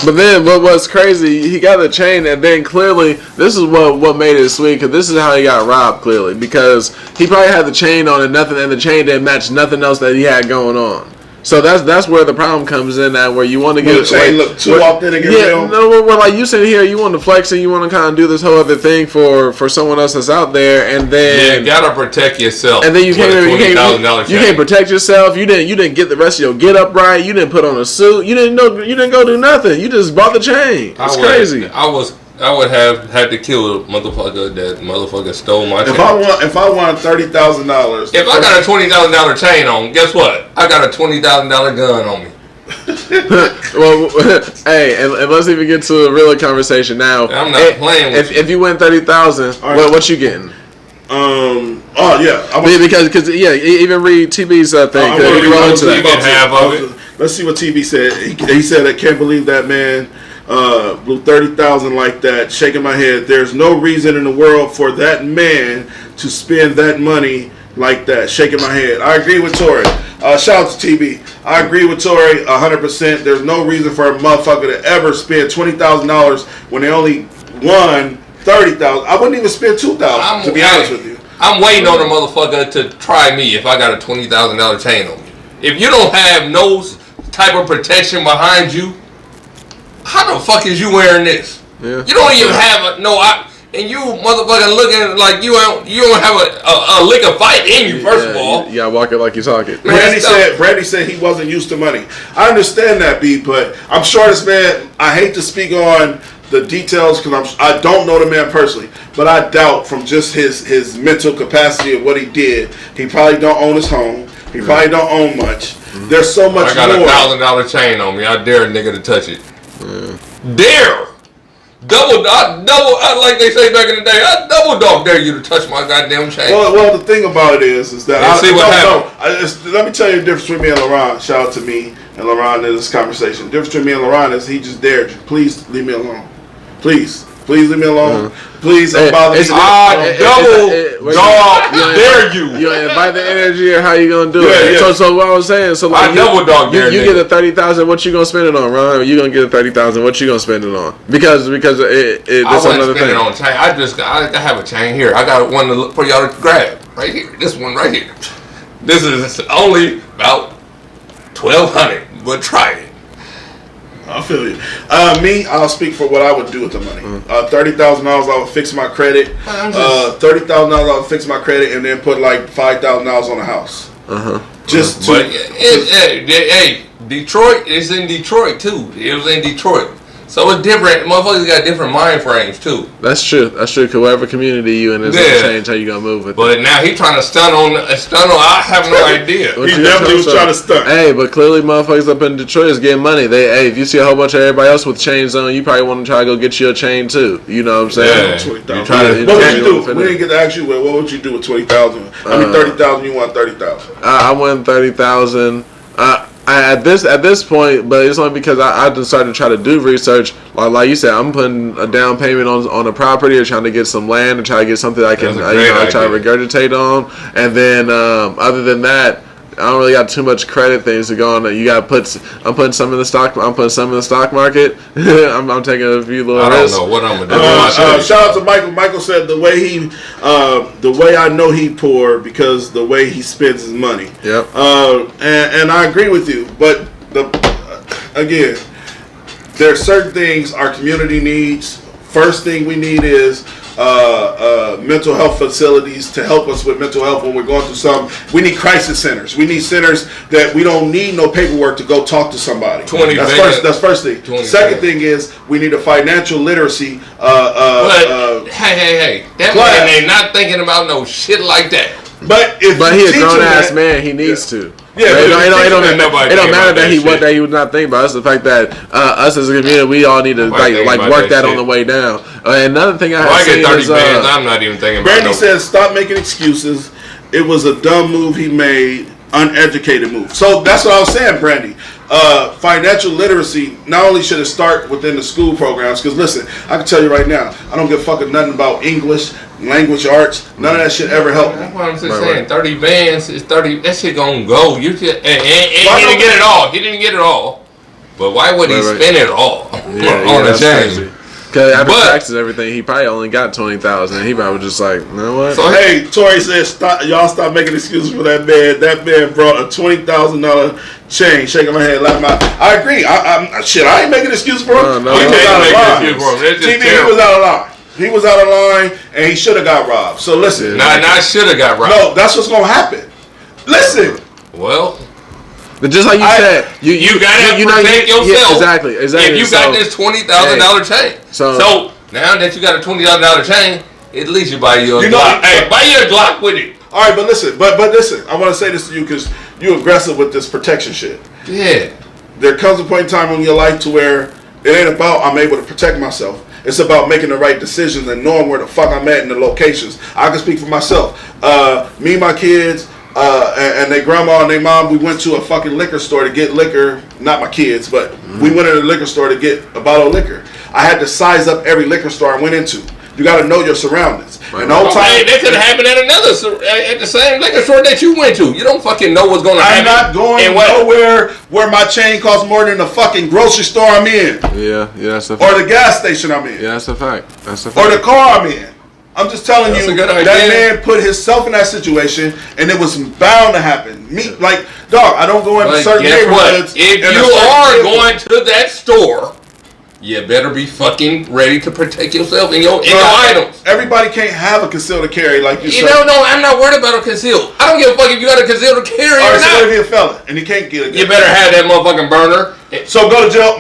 But then, what's crazy? He got a chain, and then clearly, this is what made it sweet. Because this is how he got robbed. Clearly, because he probably had the chain on and nothing, and the chain didn't match nothing else that he had going on. So that's where the problem comes in. That where you want to get The chain look too authentic and real. no, well, like you sit here, you want to flex and you want to kind of do this whole other thing for someone else that's out there, and then You gotta protect yourself. and then you with a $20,000 can't change. protect yourself. You didn't get the rest of your get up right. You didn't put on a suit. You didn't go do nothing. You just bought the chain. It's crazy. I would have had to kill the motherfucker that motherfucker stole my chain. If I won $30,000, If I got a $20,000 chain on, guess what? I got a $20,000 gun on me. Well, hey, and let's even get to a real conversation now. I'm not playing with you. If you win 30,000, right. what you getting? oh yeah, Because even read TB's thing. I You wanna can roll read into You that. get half of it. Let's see what TV said. He said, I can't believe that man blew 30,000 like that. Shaking my head. There's no reason in the world for that man to spend that money like that. Shaking my head. I agree with Tori. Shout out to TV. I agree with Tori 100%. There's no reason for a motherfucker to ever spend $20,000 when they only won 30,000. I wouldn't even spend 2,000 to be honest with you. I'm waiting on a motherfucker to try me if I got a $20,000 chain on me. If you don't have no type of protection behind you, how the fuck is you wearing this? Yeah. You don't even have and you motherfucker looking like you don't have a lick of fight in you. First of all, you gotta walk it like you talk it. Brandy said he wasn't used to money. I understand that, B, but I'm sure this man, I hate to speak on the details because I don't know the man personally, but I doubt from just his mental capacity of what he did, he probably don't own his home. He probably don't own much. There's so much more. I got a $1,000 chain on me. I dare a nigga to touch it. Dare. Double, like they say back in the day, I double dog dare you to touch my goddamn chain. Well, the thing about it is that let me tell you the difference between me and LaRon. Shout out to me and LaRon in this conversation. The difference between me and LaRon is he just dared you. Please leave me alone. Please. Please leave me alone. Please don't Hey, bother me. it's- dare you. You invite the energy, or how you gonna do Yeah, it? yeah. So what I was saying, so like I double dog dare you nigga. get a 30,000. What you gonna spend it on, Ron? You gonna get a 30,000. What you gonna spend it on? Because I that's wasn't another spending thing. on chain. I have a chain here. I got one for y'all to grab right here. This one right here. This is only about $1,200, but try it. I feel you. I'll speak for what I would do with the money. $30,000, I would fix my credit. $30,000, I would fix my credit, and then put like $5,000 on a house. Just to. But hey, Detroit is in Detroit too. It was in Detroit, so it's different. Motherfuckers got different mind frames too. That's true. That's true. Cause whatever community you in is Yeah. gonna change how you gonna move with it. But now he trying to stun on. I have no idea. What He you gonna definitely tell was us? trying to stunt. Hey, but clearly motherfuckers up in Detroit is getting money. If you see a whole bunch of everybody else with chains on, you probably want to try to go get you a chain too. You know what I'm saying? Yeah. $20,000. You trying to- What would you Yeah. do? We didn't get to ask you. What would you do with 20,000? I mean, 30,000. You want 30,000? I won 30,000. At this point, but it's only because I just started to try to do research. Like you said, I'm putting a down payment on a property, or trying to get some land, or try to get something I can That's a great try to idea. regurgitate on. And then other than that, I don't really got too much credit things to go on. You got to I'm putting some in the stock. I'm putting some in the stock market. I'm taking a few little I don't risks. know what I'm gonna do. Shout out to Michael. Michael said the way I know he poor because the way he spends his money. Yep. And I agree with you, but again, there are certain things our community needs. First thing we need is mental health facilities to help us with mental health when we're going through something. We need crisis centers. We need centers that we don't need no paperwork to go talk to somebody. 20 That's million. That's first thing. 20 Second million. thing is we need a financial literacy. But hey, that class. man ain't not thinking about no shit like that. But if But you he a teach grown him ass that- man. He needs to. Yeah, but it if don't, you it don't, teach it don't, him that, nobody it don't think matter about that that he shit. he was not thinking about. It's the fact that us as a community, we all need to Nobody think like about work that that on shit. the way down. Another thing I Well, I had get seen 30 is bands. I'm not even thinking about Brandy no. says, stop making excuses. It was a dumb move he made, uneducated move. So that's what I was saying, Brandy. Financial literacy, not only should it start within the school programs, because listen, I can tell you right now, I don't give a fucking nothing about English, language arts. None of that shit ever helped That's me. what I'm just Right, saying. right. 30 bands is 30. That shit gonna go. You just and he Why didn't don't- get it all. He didn't get it all. But why would he Right, right. spend it all on a that's chain? crazy. Because after But- taxes and everything, he probably only got 20,000. He probably was just like, you know what? So Hey, Tori says, y'all stop making excuses for that man. That man brought a $20,000 chain. Shaking my head, laughing. I agree. I ain't making excuses for him. No, He you was can't out of make line. excuses for him. That's just TV, he terrible. was out of line. He was out of line, and he should have got robbed. So listen. Nah, I should have got right. No, that's what's gonna happen. Listen, Well, But just like you said, you gotta know, protect yeah, yourself. exactly. If you got this $20,000 chain, So- so now that you got a $20,000 chain, at least you buy you a You know- Glock. Hey, buy you a Glock with it. all right, but listen, but listen. I want to say this to you because you aggressive with this protection shit. Yeah. There comes a point in time in your life to where it ain't about I'm able to protect myself. It's about making the right decisions and knowing where the fuck I'm at in the locations. I can speak for myself. Me and my kids. And their grandma and their mom, we went to a fucking liquor store to get liquor. Not my kids, but we went to the liquor store to get a bottle of liquor. I had to size up every liquor store I went into. You got to know your surroundings. And the whole time, Hey, that could have happened at at the same liquor store that you went to. You don't fucking know what's going to happen. I'm not going And what- nowhere where my chain costs more than the fucking grocery store I'm in, Yeah, that's a or fact. the gas station I'm in, Yeah, that's a fact. That's a or fact. the car I'm in. I'm just telling That's you, a good that idea. man put himself in that situation, and it was bound to happen. Me, like, dog, I don't go into But certain guess what? neighborhoods. If and you a certain are neighborhood- going to that store, you better be fucking ready to protect yourself and your Bro, items. Everybody can't have a concealed carry like you You said. know, no, I'm not worried about a concealed. I don't give a fuck if you got a concealed carry All or right, so what if not. he a felon and he can't get a gun? You better have that motherfucking burner. So go to jail.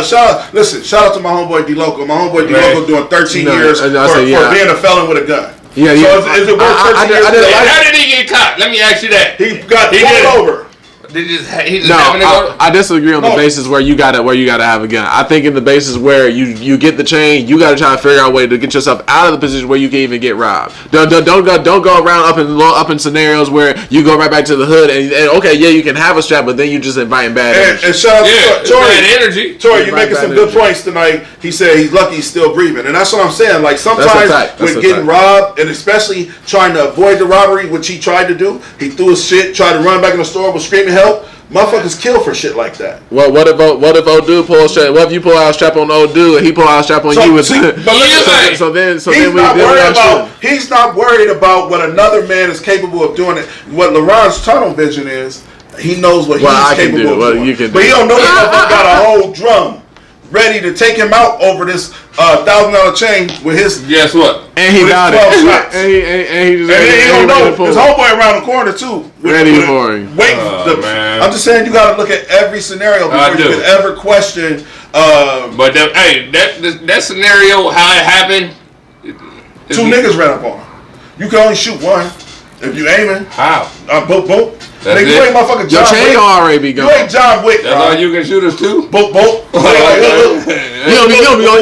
Shout out to my homeboy D-Loco. My homeboy D-Loco Right. doing 13 No, years I for say, yeah. being a felon with a gun. Yeah, So yeah. is it worth 13 I years? did a to life- life? How did he get caught? Let me ask you that. He got He did pulled it. over. He just No, having it. I disagree on the No. basis where you gotta have a gun. I think in the basis where you get the chain, you gotta try to figure out a way to get yourself out of the position where you can even get robbed. Don't go around up in scenarios where you go right back to the hood and okay, yeah, you can have a strap, but then you just inviting bad energy. And shout out to Tori. bad energy. Tori, you're Right, making bad some good energy. points tonight. He said he's lucky he's still breathing. And that's what I'm saying. Like, sometimes fact. That's with a getting fact. robbed, and especially trying to avoid the robbery, which he tried to do, he threw his shit, tried to run back in the store, was screaming help. Motherfuckers kill for shit like that. What if old dude pulls strap? What if you pull out a strap on old dude and he pull out a strap on you? See, but listen, So then he's we not then we worried gotta about. shoot. He's not worried about what another man is capable of doing. It. What LeBron's tunnel vision is, he knows what What I he's can capable do, of what doing. you can But do. he don't know that motherfucker got a whole drum ready to take him out over this $1,000 chain with his. Guess what? And he with got 12 it. shots. And he just And then he don't know pull. his homeboy around the corner too. Ready for him. Wait, Man. I'm just saying you got to look at every scenario I before you do. can ever question. But that scenario, how it happened. Two niggas ran up on him. You can only shoot one if you aiming. How? Boop boop. That's Nigga, you it? ain't motherfucking Your John chain Wick. gonna already be You gone. ain't John Wick. That's all you can shoot us too. Boop boop.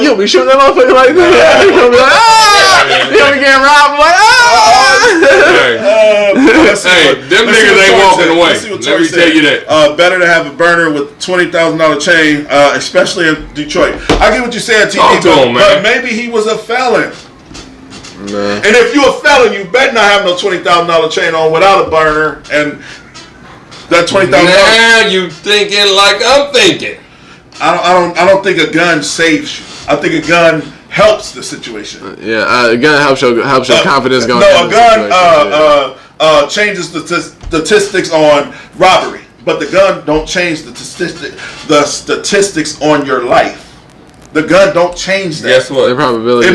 You'll be shooting that motherfucker like that. You'll be like, ah! You'll be getting robbed like, ah! Hey, them niggas ain't walking away. Let me tell you that. Better to have a burner with $20,000 chain, especially in Detroit. I get what you're saying, TV, Talk to him, but man. maybe he was a felon. Nah. And if you a felon, you better not have no $20,000 chain on without a burner and that $20,000. Now you thinking like I'm thinking. I don't think a gun saves you. I think a gun helps the situation. Yeah, a gun helps your confidence going. No, a gun changes the statistics on robbery, but the gun don't change the statistics on your life. The gun don't change that. Guess what? The probability.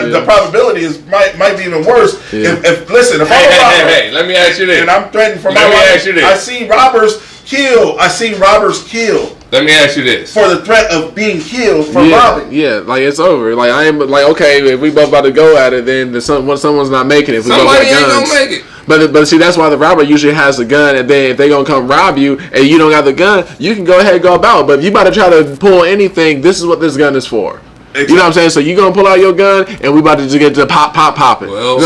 The probability is might be even worse. Yeah. If listen, if I'm a robber, Hey, let me ask you this. and I'm threatened for my Let me life, ask you this. I seen robbers kill. Let me ask you this. For the threat of being killed for Yeah, robbing. yeah, like it's over. Like I am like okay, if we both about to go at it, then when someone's not making it, if we both Somebody got ain't guns. gonna make it. But see, that's why the robber usually has the gun, and then if they gonna come rob you and you don't got the gun, you can go ahead and go about. But if you about to try to pull anything, this is what this gun is for. Exactly. You know what I'm saying? So you gonna pull out your gun, and we about to just get to popping. Well,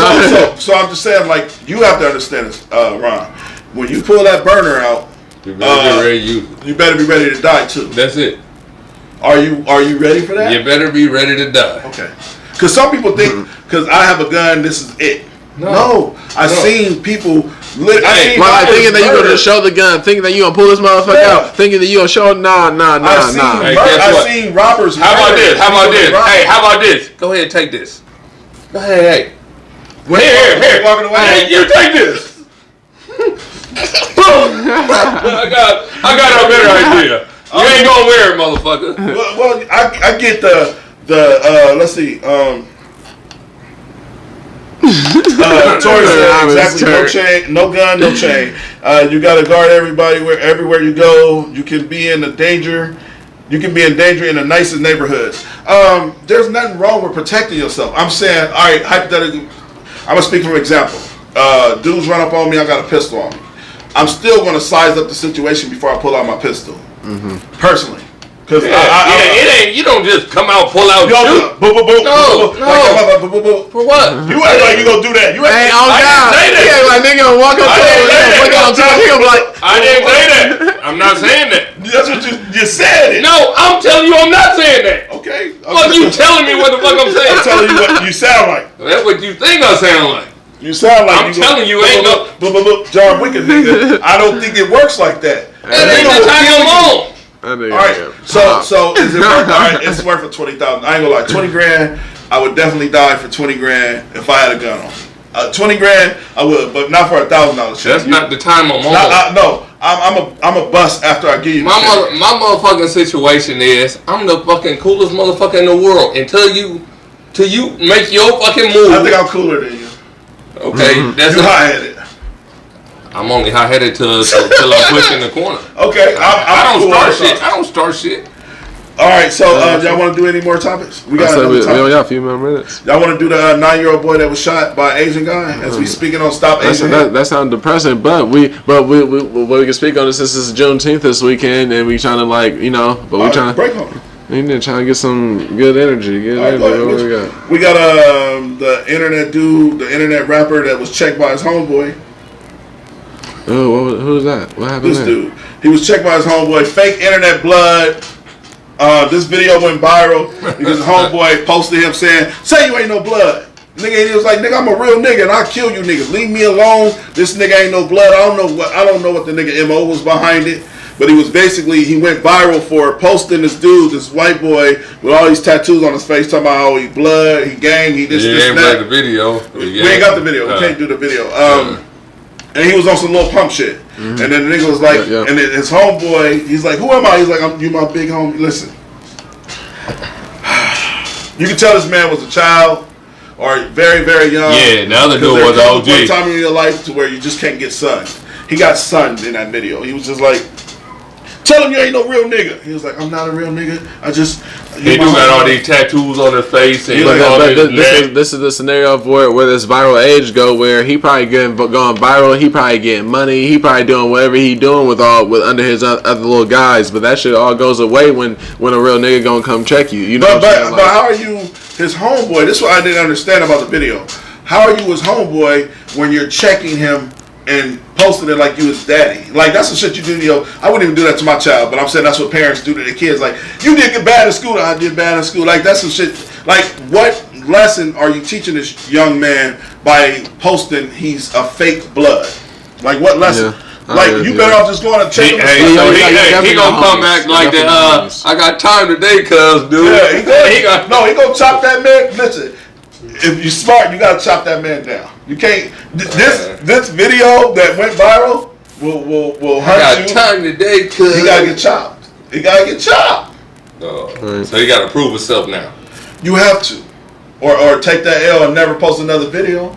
So I'm just saying, like, you have to understand this, Ron. When you pull that burner out, you better be ready to use it. you better be ready to die too. That's it. Are you ready for that? You better be ready to die. Okay. Because some people think, because I have a gun, this is it. No. I've seen people. Hey, Like thinking that you gonna just show the gun, thinking that you gonna pull this motherfucker Yeah. out, thinking that you gonna show nah. Hey, guess I've what? seen robbers. How about murder this? How about people this? they rob. Hey, how about this? Go ahead, take this. Go ahead, hey. Here. Walking away. Hey, you take this. Boom. I got a better idea. You ain't gonna wear it, motherfucker. Well, I get the let's see. Tori said exactly, no chain, no gun, no chain. You gotta guard everybody everywhere you go. You can be in danger. You can be in danger in the nicest neighborhoods. There's nothing wrong with protecting yourself. I'm saying, all right, hypothetically, I'm gonna speak from example. Dudes run up on me. I got a pistol on me. I'm still gonna size up the situation before I pull out my pistol. Personally, because It ain't. You don't just come out, pull out, shoot. No. For what? You act like you gonna do that. You Hey, act oh I God! didn't say that. Yeah, like nigga gonna walk up to him, he gonna be like, I didn't say that. I'm not saying that. That's what you said. It. No, I'm telling you, I'm not saying that. Okay. Fuck you telling me what the fuck I'm saying. I'm telling you what you sound like. That's what you think I sound like. You sound like I'm telling you, ain't no. John Wicked nigga. I don't think it works like that. That ain't the time I'm on. that nigga, All right, yeah. so is it worth? All right, it's worth for $20,000. I ain't gonna lie, 20 grand. I would definitely die for 20 grand if I had a gun on. 20 grand, I would, but not for $1,000. That's not the time I'm on. No, I'm a bust after I give you. My motherfucking situation is I'm the fucking coolest motherfucker in the world until you make your fucking move. I think I'm cooler than you. Okay, that's You high headed. I'm only high headed till I'm pushed in the corner. Okay, I don't cool start also. shit. I don't start shit. All right, so y'all want to do any more topics? We got another we topic. only got a few more minutes. Y'all want to do the 9-year-old boy that was shot by an Asian guy? As we speaking on Stop Asian Hate? That sounds depressing, but we can speak on this. This is Juneteenth this weekend, and we trying to but we trying to break on. We need to try to get some good energy. Right, What we got the internet dude, the internet rapper that was checked by his homeboy. Oh, who was that? What happened This there? dude, he was checked by his homeboy. Fake internet blood. This video went viral because his homeboy posted him saying, "Say you ain't no blood." Nigga, he was like, "Nigga, I'm a real nigga and I'll kill you niggas. Leave me alone. This nigga ain't no blood." I don't know what the nigga MO was behind it. But he went viral for posting this dude, this white boy, with all these tattoos on his face, talking about how he blood, he gang, he this, ain't that. the video. We ain't got the video. We can't do the video. And he was on some little pump shit. And then the nigga was like, and then his homeboy, he's like, "Who am I?" He's like, "You my big homie." Listen, you can tell this man was a child or very, very young. Yeah, the other dude was an OG. One time in your life to where you just can't get sunned. He got sunned in that video. He was just like, "Tell him you ain't no real nigga." He was like, "I'm not a real nigga. He do got all these tattoos on his face and this is the scenario of where this viral age go, where he probably going viral, he probably getting money, he probably doing whatever he doing with under his other little guys, but that shit all goes away when a real nigga gonna come check you. You know. But how are you his homeboy? This is what I didn't understand about the video. How are you his homeboy when you're checking him and posting it like you his daddy? Like, that's the shit you do to your... I wouldn't even do that to my child, but I'm saying that's what parents do to their kids. Like, you did get bad in school, I did bad in school. Like, that's some shit. Like, what lesson are you teaching this young man by posting he's a fake blood? Like, what lesson? Yeah, like, you better off just going to check him. He gonna come back like that. I got time today, cuz, dude. Yeah, he gonna chop that man. Listen, if you smart, you gotta chop that man down. You can't. This video that went viral will hurt you. I got time today, cuz. He gotta get chopped. He gotta get chopped. So he gotta prove himself now. You have to, or take that L and never post another video.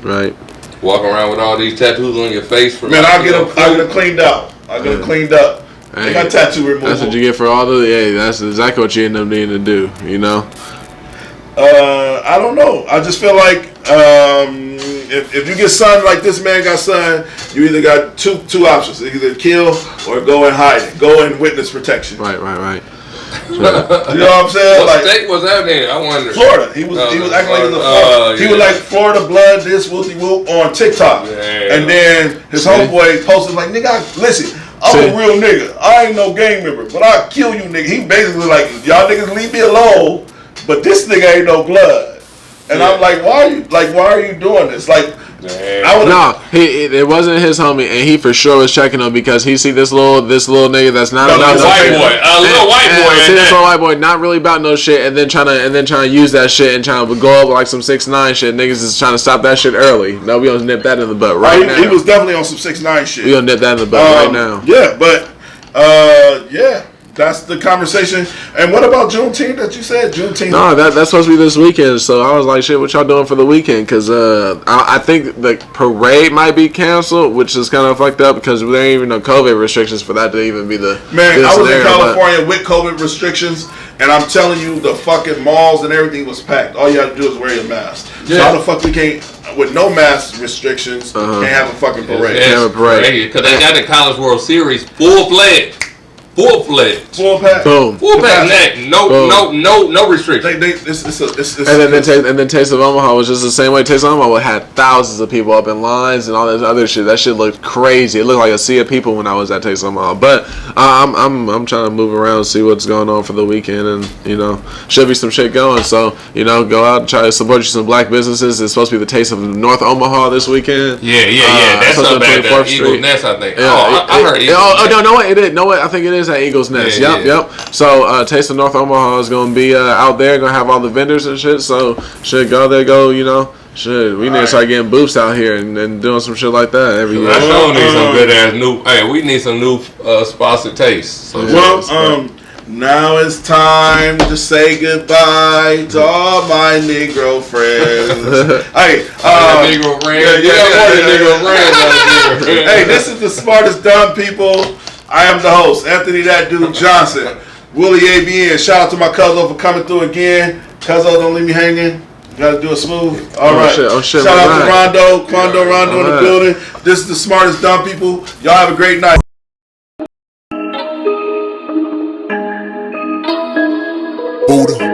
Right. Walk around with all these tattoos on your face. Man, I'll get them cleaned out. I'll get them cleaned up. They got tattoo removal. That's what you get for all the. Yeah, that's exactly what you end up needing to do. You know. I don't know. I just feel like if you get sunned like this man got sunned, you either got two options: either kill or go and hide it, go in witness protection. Right. You know what I'm saying? What state was that in? I wonder. Florida. He was acting like he was Florida. He was like Florida blood, this whoopty whoop on TikTok. Yeah. And then his homeboy posted like, "Nigga, listen, I'm a real nigga. I ain't no gang member, but I'll kill you, nigga." He basically like, "Y'all niggas leave me alone, but this nigga ain't no blood." And I'm like, why are you doing this? Like, it wasn't his homie, and he for sure was checking him because he see this little nigga that's not about no shit. A little white boy. See this little white boy not really about no shit, and then trying to use that shit and trying to go up like some 6ix9ine shit. Niggas is trying to stop that shit early. No, we gonna nip that in the butt now. He was definitely on some 6ix9ine shit. We gonna nip that in the butt right now. Yeah, but yeah. That's the conversation. And what about Juneteenth that you said? Juneteenth. No, that's supposed to be this weekend. So I was like, shit, what y'all doing for the weekend? Because I think the parade might be canceled, which is kind of fucked up because there ain't even no COVID restrictions for that to even be the. Man, I was in California with COVID restrictions, and I'm telling you, the fucking malls and everything was packed. All you have to do is wear your mask. Yeah. So how the fuck we can't, with no mask restrictions, can't have a fucking parade? Can't have a parade. Because they got the College World Series full-fledged. Full pack. Boom. Full pack. No restrictions. And then Taste of Omaha was just the same way. Taste of Omaha had thousands of people up in lines and all this other shit. That shit looked crazy. It looked like a sea of people when I was at Taste of Omaha. But I'm trying to move around, see what's going on for the weekend, and should be some shit going. So go out and try to support you some black businesses. It's supposed to be the Taste of North Omaha this weekend. Yeah. That's up at the Eagles Nest, I think. I heard Eagles Nest. No, it is. No, I think it is at Eagles Nest. Yep. So Taste of North Omaha is going to be out there, going to have all the vendors and shit. So should go there, shit, we need to start getting booths out here and doing some shit like that every year. I sure need some good ass new. Hey, we need some new spots to taste. So now it's time to say goodbye to all my Negro friends. Hey, Negro friends. Negro friends. Hey, this is the Smartest Dumb People. I am the host, Anthony That Dude Johnson. Willie ABN. Shout out to my cousin for coming through again. Cousin, don't leave me hanging. Gotta do it smooth. All right. Shit, Shout out right. to Rondo. Rondo in the right. building. This is the smartest dumb people. Y'all have a great night. Buddha.